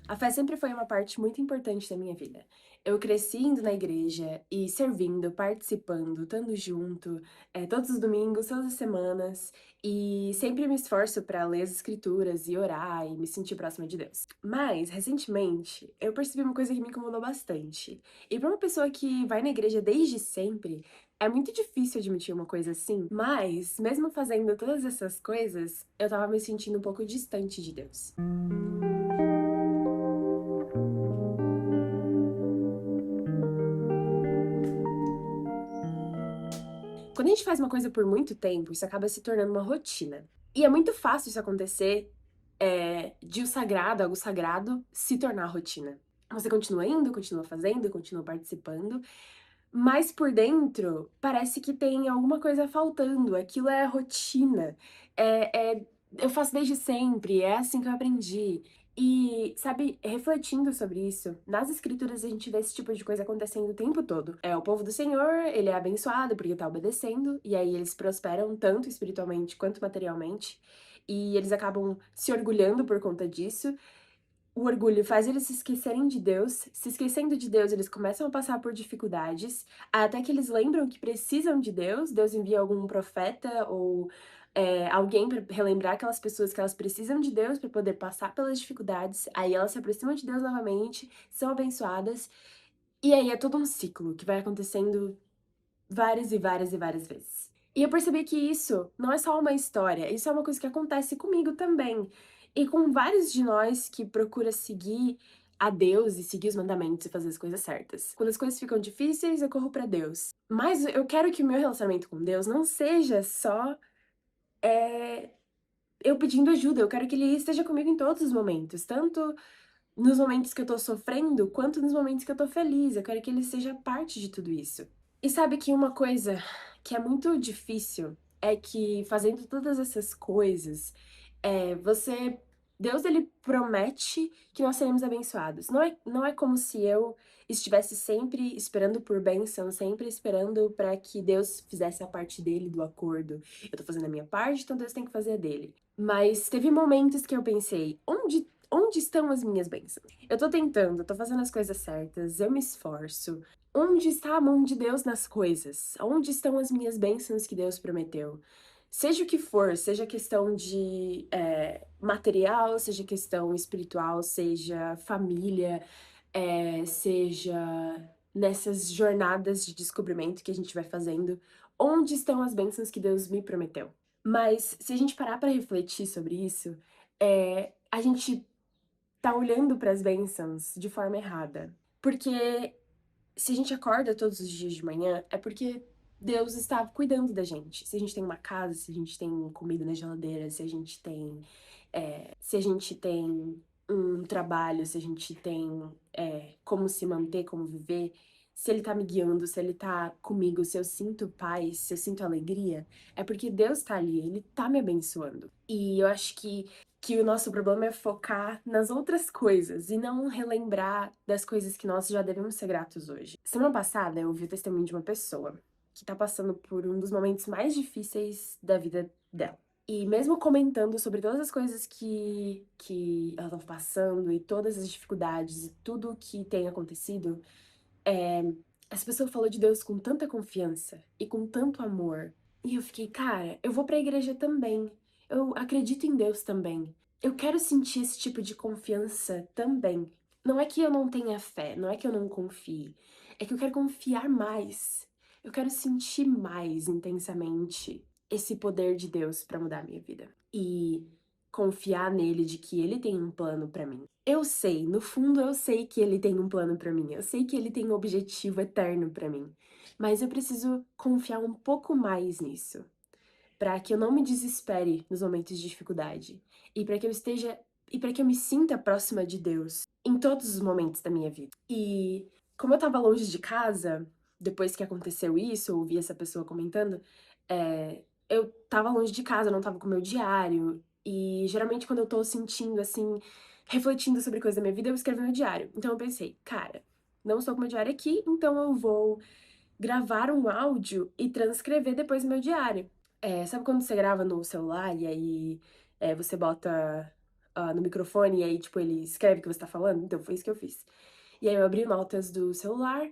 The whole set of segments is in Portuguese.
A fé sempre foi uma parte muito importante da minha vida. Eu cresci indo na igreja e servindo, participando, estando junto, todos os domingos, todas as semanas, e sempre me esforço para ler as escrituras e orar e me sentir próxima de Deus. Mas, recentemente, eu percebi uma coisa que me incomodou bastante. E para uma pessoa que vai na igreja desde sempre, é muito difícil admitir uma coisa assim, mas, mesmo fazendo todas essas coisas, eu tava me sentindo um pouco distante de Deus. Quando a gente faz uma coisa por muito tempo, isso acaba se tornando uma rotina. E é muito fácil isso acontecer, de o sagrado, algo sagrado, se tornar rotina. Você continua indo, continua fazendo, continua participando, mas por dentro parece que tem alguma coisa faltando, aquilo é rotina, eu faço desde sempre, é assim que eu aprendi. E, sabe, refletindo sobre isso, nas escrituras a gente vê esse tipo de coisa acontecendo o tempo todo. O povo do Senhor, ele é abençoado porque tá obedecendo, e aí eles prosperam tanto espiritualmente quanto materialmente, e eles acabam se orgulhando por conta disso. O orgulho faz eles se esquecerem de Deus, se esquecendo de Deus, eles começam a passar por dificuldades, até que eles lembram que precisam de Deus, Deus envia algum profeta ou alguém para relembrar aquelas pessoas que elas precisam de Deus para poder passar pelas dificuldades, aí elas se aproximam de Deus novamente, são abençoadas, e aí é todo um ciclo que vai acontecendo várias e várias e várias vezes. E eu percebi que isso não é só uma história, isso é uma coisa que acontece comigo também. E com vários de nós que procura seguir a Deus e seguir os mandamentos e fazer as coisas certas. Quando as coisas ficam difíceis, eu corro pra Deus. Mas eu quero que o meu relacionamento com Deus não seja só, eh, eu pedindo ajuda, eu quero que Ele esteja comigo em todos os momentos, tanto nos momentos que eu tô sofrendo, quanto nos momentos que eu tô feliz, eu quero que Ele seja parte de tudo isso. E sabe que uma coisa que é muito difícil é que fazendo todas essas coisas, você Deus ele promete que nós seremos abençoados. Não é como se eu estivesse sempre esperando por bênção, sempre esperando para que Deus fizesse a parte dele do acordo. Eu tô fazendo a minha parte, então Deus tem que fazer a dele. Mas teve momentos que eu pensei: "Onde estão as minhas bênçãos? Eu tô tentando, eu tô fazendo as coisas certas, eu me esforço, onde está a mão de Deus nas coisas? Onde estão as minhas bênçãos que Deus prometeu? Seja o que for, seja questão de material, seja questão espiritual, seja família, seja nessas jornadas de descobrimento que a gente vai fazendo, onde estão as bênçãos que Deus me prometeu? Mas se a gente parar para refletir sobre isso, a gente tá olhando para as bênçãos de forma errada. Porque se a gente acorda todos os dias de manhã, é porque Deus está cuidando da gente. Se a gente tem uma casa, se a gente tem comida na geladeira, se a gente tem um trabalho, se a gente tem, como se manter, como viver, se Ele tá me guiando, se Ele tá comigo, se eu sinto paz, se eu sinto alegria, é porque Deus tá ali, Ele tá me abençoando. E eu acho que o nosso problema é focar nas outras coisas e não relembrar das coisas que nós já devemos ser gratos hoje. Semana passada eu ouvi o testemunho de uma pessoa que tá passando por um dos momentos mais difíceis da vida dela. E mesmo comentando sobre todas as coisas que ela estava passando e todas as dificuldades e tudo que tem acontecido, eh, essa pessoa falou de Deus com tanta confiança e com tanto amor. E eu fiquei: "Cara, eu vou pra igreja também. Eu acredito em Deus também. Eu quero sentir esse tipo de confiança também. Não é que eu não tenha fé, não é que eu não confie, é que eu quero confiar mais. Eu quero sentir mais intensamente esse poder de Deus pra mudar a minha vida e confiar nele de que ele tem um plano pra mim. Eu sei, no fundo eu sei que ele tem um plano pra mim, eu sei que ele tem um objetivo eterno pra mim, mas eu preciso confiar um pouco mais nisso, pra que eu não me desespere nos momentos de dificuldade, e pra que eu esteja e para que eu me sinta próxima de Deus em todos os momentos da minha vida. E como eu estava longe de casa, depois que aconteceu isso, eu ouvi essa pessoa comentando, eu estava longe de casa, eu não estava com o meu diário, e geralmente quando eu tô sentindo, assim, refletindo sobre coisa da minha vida, eu escrevo no diário. Então eu pensei: "Cara, não estou com o meu diário aqui, então eu vou gravar um áudio e transcrever depois no meu diário". Sabe quando você grava no celular e aí, você bota no microfone e aí, tipo, ele escreve o que você tá falando? Então foi isso que eu fiz. E aí eu abri notas do celular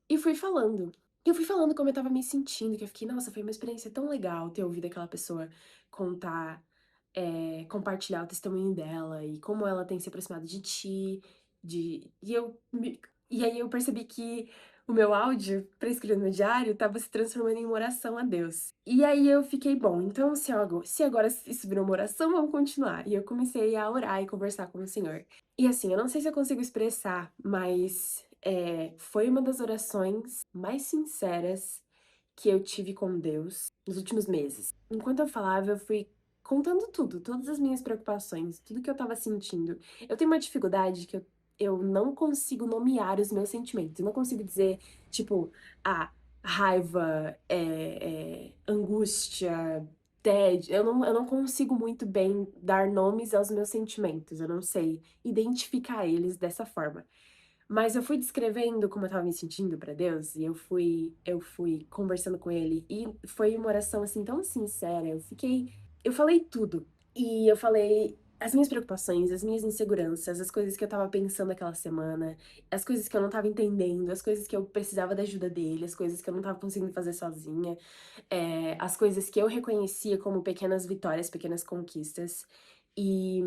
e fui falando. E eu fui falando como eu estava me sentindo, que eu fiquei: "Nossa, foi uma experiência tão legal ter ouvido aquela pessoa contar, compartilhar o testemunho dela e como ela tem se aproximado de ti", de e aí eu percebi que o meu áudio pra escrever no meu diário estava se transformando em uma oração a Deus. E aí eu fiquei: "Bom, então se agora isso virou uma oração, vamos continuar". E eu comecei a orar e conversar com o Senhor. E assim, eu não sei se eu consigo expressar, mas, foi uma das orações mais sinceras que eu tive com Deus nos últimos meses. Enquanto eu falava, eu fui contando tudo, todas as minhas preocupações, tudo que eu estava sentindo. Eu tenho uma dificuldade que eu não consigo nomear os meus sentimentos. Eu não consigo dizer, tipo, ah, raiva, angústia, tédio. Eu não consigo muito bem dar nomes aos meus sentimentos. Eu não sei identificar eles dessa forma. Mas eu fui descrevendo como eu estava me sentindo pra Deus, e eu fui conversando com ele, e foi uma oração, assim, tão sincera, eu falei tudo. E eu falei as minhas preocupações, as minhas inseguranças, as coisas que eu estava pensando aquela semana, as coisas que eu não estava entendendo, as coisas que eu precisava da ajuda dele, as coisas que eu não estava conseguindo fazer sozinha, as coisas que eu reconhecia como pequenas vitórias, pequenas conquistas. E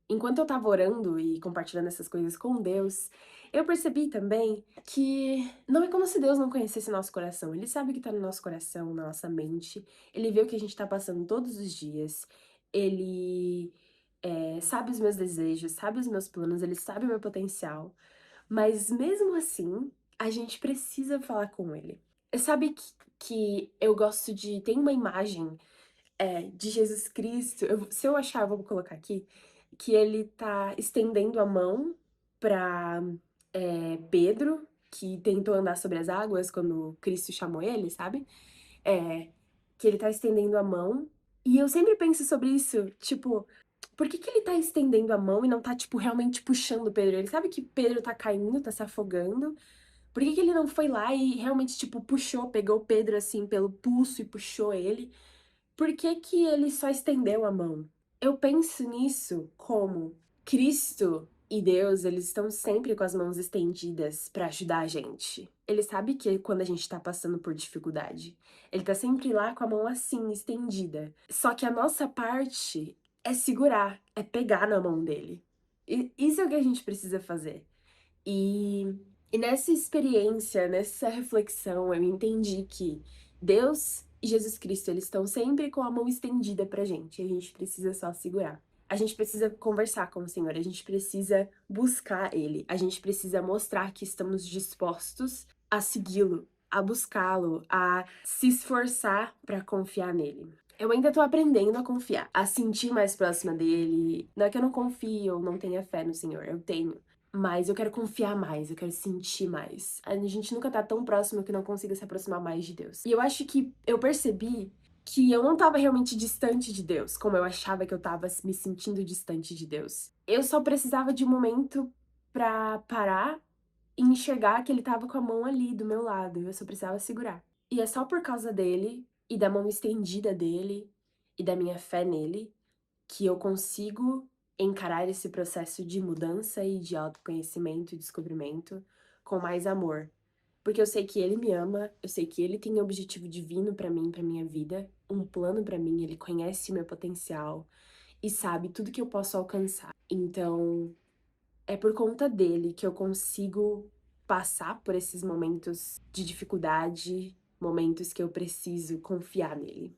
enquanto eu estava orando e compartilhando essas coisas com Deus, eu percebi também que não é como se Deus não conhecesse nosso coração. Ele sabe o que tá no nosso coração, na nossa mente. Ele vê o que a gente tá passando todos os dias. Ele, sabe os meus desejos, sabe os meus planos, ele sabe o meu potencial. Mas mesmo assim, a gente precisa falar com ele. Sabe que eu gosto de tem uma imagem, de Jesus Cristo, se eu achar, eu vou colocar aqui, que ele tá estendendo a mão pra, Pedro, que tentou andar sobre as águas quando Cristo chamou ele, sabe? É, que ele tá estendendo a mão, e eu sempre penso sobre isso, tipo, por que que ele tá estendendo a mão e não tá, tipo, realmente puxando Pedro? Ele sabe que Pedro tá caindo, tá se afogando, por que que ele não foi lá e realmente, tipo, puxou, pegou Pedro, assim, pelo pulso e puxou ele? Por que que ele só estendeu a mão? Eu penso nisso como Cristo e Deus, eles estão sempre com as mãos estendidas para ajudar a gente. Ele sabe que quando a gente tá passando por dificuldade, ele tá sempre lá com a mão assim, estendida. Só que a nossa parte é segurar, é pegar na mão dele. E isso é o que a gente precisa fazer. E, e nessa experiência, nessa reflexão, eu entendi que Deus e Jesus Cristo, eles estão sempre com a mão estendida pra gente, e a gente precisa só segurar. A gente precisa conversar com o Senhor, a gente precisa buscar Ele, a gente precisa mostrar que estamos dispostos a segui-lo, a buscá-lo, a se esforçar pra confiar nele. Eu ainda tô aprendendo a confiar, a sentir mais próxima dele. Não é que eu não confie ou não tenha fé no Senhor, eu tenho. Mas eu quero confiar mais, eu quero sentir mais. A gente nunca tá tão próximo que não consiga se aproximar mais de Deus. E eu acho que eu percebi que eu não estava realmente distante de Deus, como eu achava que eu estava me sentindo distante de Deus. Eu só precisava de um momento pra parar e enxergar que ele estava com a mão ali do meu lado, eu só precisava segurar. E é só por causa dele e da mão estendida dele e da minha fé nele que eu consigo encarar esse processo de mudança e de autoconhecimento e descobrimento com mais amor. Porque eu sei que ele me ama, eu sei que ele tem um objetivo divino pra mim, pra minha vida, um plano pra mim, ele conhece o meu potencial e sabe tudo que eu posso alcançar. Então, é por conta dele que eu consigo passar por esses momentos de dificuldade, momentos que eu preciso confiar nele.